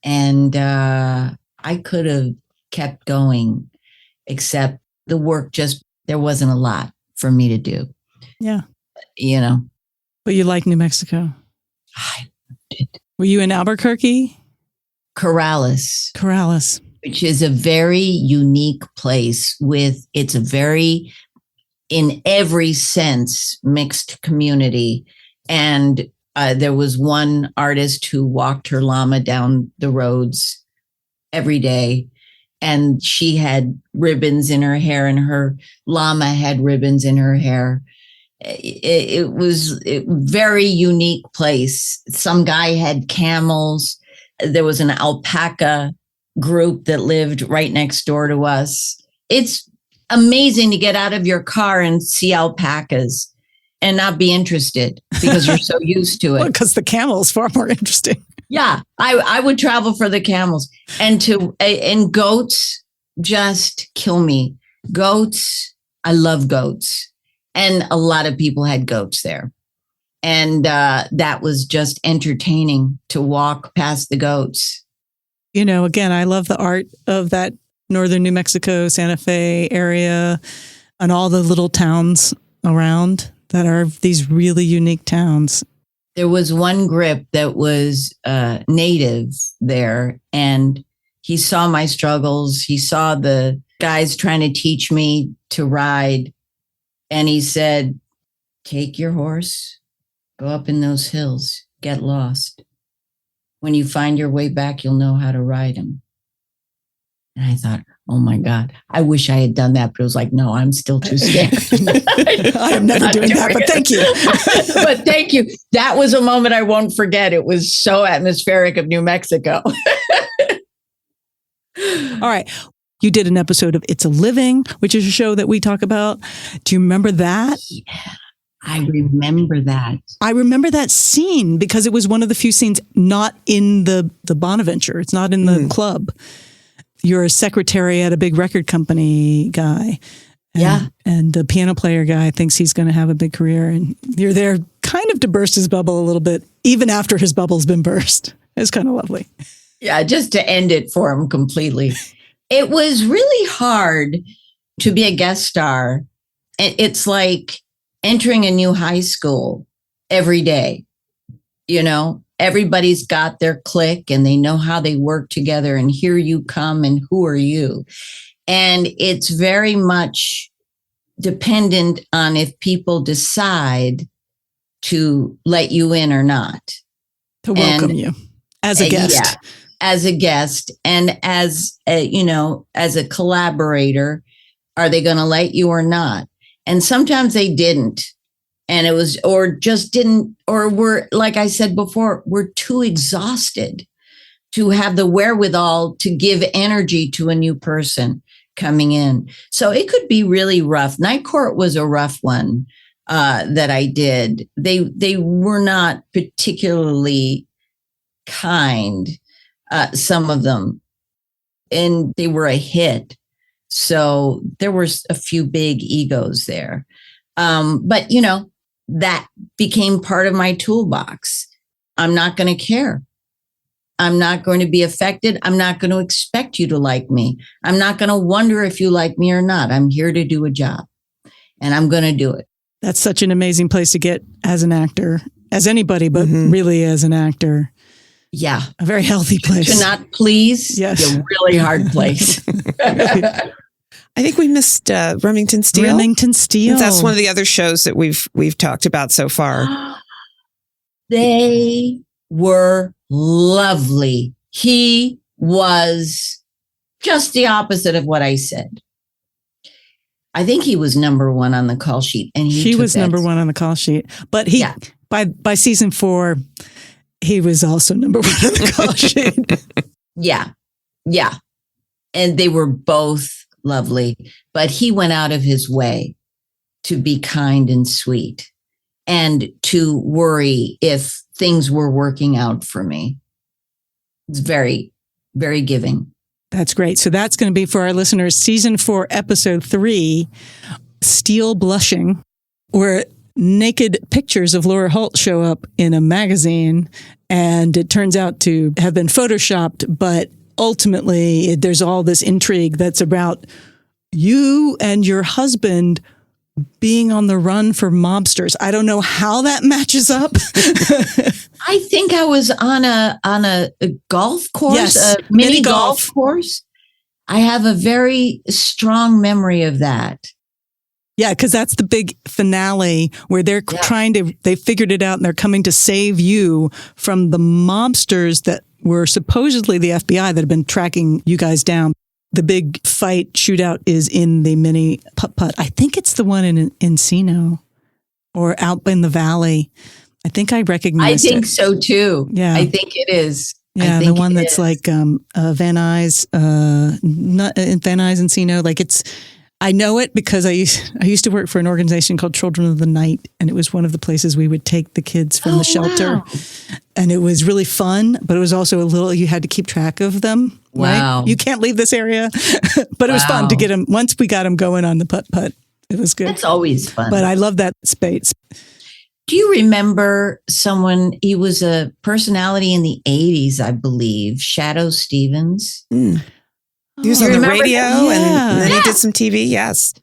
And I could have kept going, except the work there wasn't a lot for me to do. Yeah. But you like New Mexico. I did. Were you in Albuquerque? Corrales, which is a very unique place it's a very, in every sense, mixed community. And there was one artist who walked her llama down the roads every day. And she had ribbons in her hair, and her llama had ribbons in her hair. It was a very unique place. Some guy had camels. There was an alpaca group that lived right next door to us. It's amazing to get out of your car and see alpacas and not be interested because you're so used to it. Because the camel is far more interesting. Yeah, I would travel for the camels, and goats just kill me. Goats, I love goats, and a lot of people had goats there, and that was just entertaining to walk past the goats. Again, I love the art of that northern New Mexico, Santa Fe area, and all the little towns around that are these really unique towns. There was one grip that was native there, and he saw my struggles. He saw the guys trying to teach me to ride, and he said, take your horse, go up in those hills, get lost. When you find your way back, you'll know how to ride him. And I thought, oh my God, I wish I had done that. But it was like, no, I'm still too scared. I am never doing that, but thank you. But thank you. That was a moment I won't forget. It was so atmospheric of New Mexico. All right. You did an episode of It's a Living, which is a show that we talk about. Do you remember that? Yeah, I remember that. I remember that scene because it was one of the few scenes not in the Bonaventure. It's not in the club. You're a secretary at a big record company guy. And the piano player guy thinks he's going to have a big career. And you're there kind of to burst his bubble a little bit, even after his bubble's been burst. It's kind of lovely. Yeah, just to end it for him completely. It was really hard to be a guest star. It's like entering a new high school every day. Everybody's got their clique and they know how they work together, and here you come and who are you? And it's very much dependent on if people decide to let you in or not. To welcome you as a guest. Yeah, as a guest and as a collaborator, are they going to let you or not? And sometimes they didn't. And it was, or just didn't, or were, like I said before, we're too exhausted to have the wherewithal to give energy to a new person coming in. So it could be really rough. Night Court was a rough one that I did. They were not particularly kind, some of them, and they were a hit. So there were a few big egos there. But, you know, that became part of my toolbox. I'm not going to care. I'm not going to be affected. I'm not going to expect you to like me. I'm not going to wonder if you like me or not. I'm here to do a job, and I'm going to do it. That's such an amazing place to get as an actor, as anybody, but really as an actor. Yeah. A very healthy place. To not please. Yes. A really hard place. I think we missed Remington Steele. Remington Steele. That's one of the other shows that we've talked about so far. They were lovely. He was just the opposite of what I said. I think he was number one on the call sheet, and he was number one on the call sheet. But he by season 4, he was also number one on the call sheet. Yeah, yeah, and they were both lovely. But he went out of his way to be kind and sweet, and to worry if things were working out for me. It's very, very giving. That's great. So that's going to be for our listeners, season 4, episode 3, Steele Blushing, where naked pictures of Laura Holt show up in a magazine, and it turns out to have been photoshopped, but ultimately there's all this intrigue that's about you and your husband being on the run for mobsters. I don't know how that matches up. I think I was on a golf course, Yes, a mini golf course. I have a very strong memory of that. Yeah, because that's the big finale where they're they figured it out and they're coming to save you from the mobsters that were supposedly the FBI that have been tracking you guys down. The big fight shootout is in the mini putt-putt. I think it's the one in Encino or out in the valley. I think I recognize it. I think so too. Yeah. I think it is. Yeah, the one that's like Van Nuys, not Van Nuys Encino. Like I know it because I used to work for an organization called Children of the Night, and it was one of the places we would take the kids from the shelter. Wow. And it was really fun, but it was also a little, you had to keep track of them. Wow. Right? You can't leave this area. But it was fun to get them. Once we got them going on the putt-putt, it was good. That's always fun. But I love that space. Do you remember someone, he was a personality in the 80s, I believe, Shadow Stevens? Mm. He was on the radio and then he did some TV. Yes.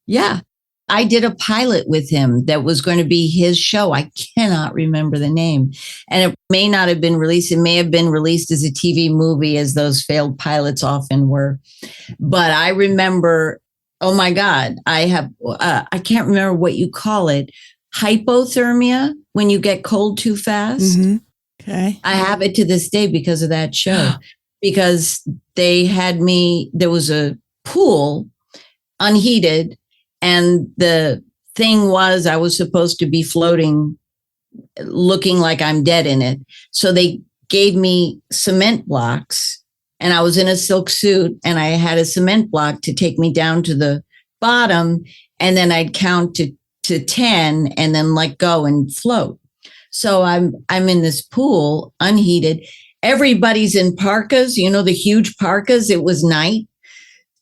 Yeah. I did a pilot with him that was going to be his show. I cannot remember the name. And it may not have been released. It may have been released as a TV movie, as those failed pilots often were. But I remember, oh my God, I can't remember what you call it. Hypothermia, when you get cold too fast. Mm-hmm. Okay. I have it to this day because of that show. Because they had me, there was a pool, unheated, and the thing was I was supposed to be floating, looking like I'm dead in it. So they gave me cement blocks, and I was in a silk suit, and I had a cement block to take me down to the bottom, and then I'd count to 10 and then let go and float. So I'm in this pool, unheated. Everybody's in parkas, you know, the huge parkas. It was night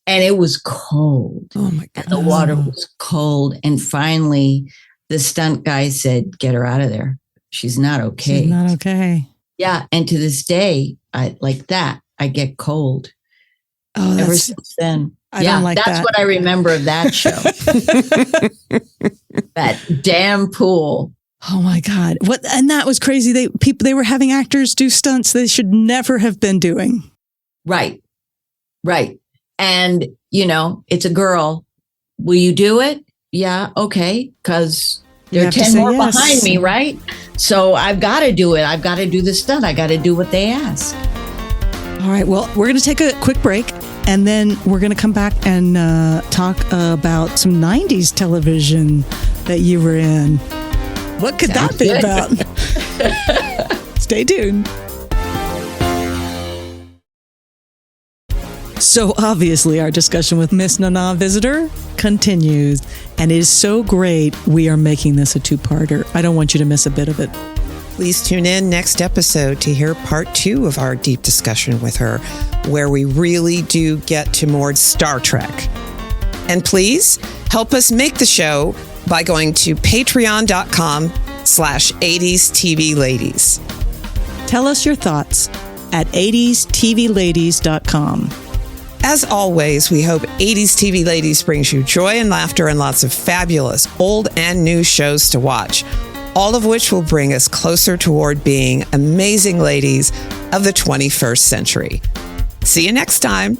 and it was cold. Oh my God. And the water was cold. And finally, the stunt guy said, "Get her out of there. She's not okay." She's not okay. Yeah. And to this day, I get cold. Oh, Ever since then. I don't like that's that. what I remember of that show. That damn pool. Oh my God. What? And that was crazy. They were having actors do stunts they should never have been doing. Right. Right. And, you know, it's a girl. Will you do it? Yeah. Okay. Because there are 10 more behind me, right? So I've got to do it. I've got to do the stunt. I got to do what they ask. All right. Well, we're going to take a quick break. And then we're going to come back and talk about some 90s television that you were in. What could that be about? Stay tuned. So obviously our discussion with Miss Nana Visitor continues, and it is so great we are making this a two-parter. I don't want you to miss a bit of it. Please tune in next episode to hear part 2 of our deep discussion with her, where we really do get to more Star Trek. And please help us make the show by going to patreon.com/80s TV Ladies. Tell us your thoughts at 80stvladies.com. As always, we hope 80s TV Ladies brings you joy and laughter and lots of fabulous old and new shows to watch, all of which will bring us closer toward being amazing ladies of the 21st century. See you next time.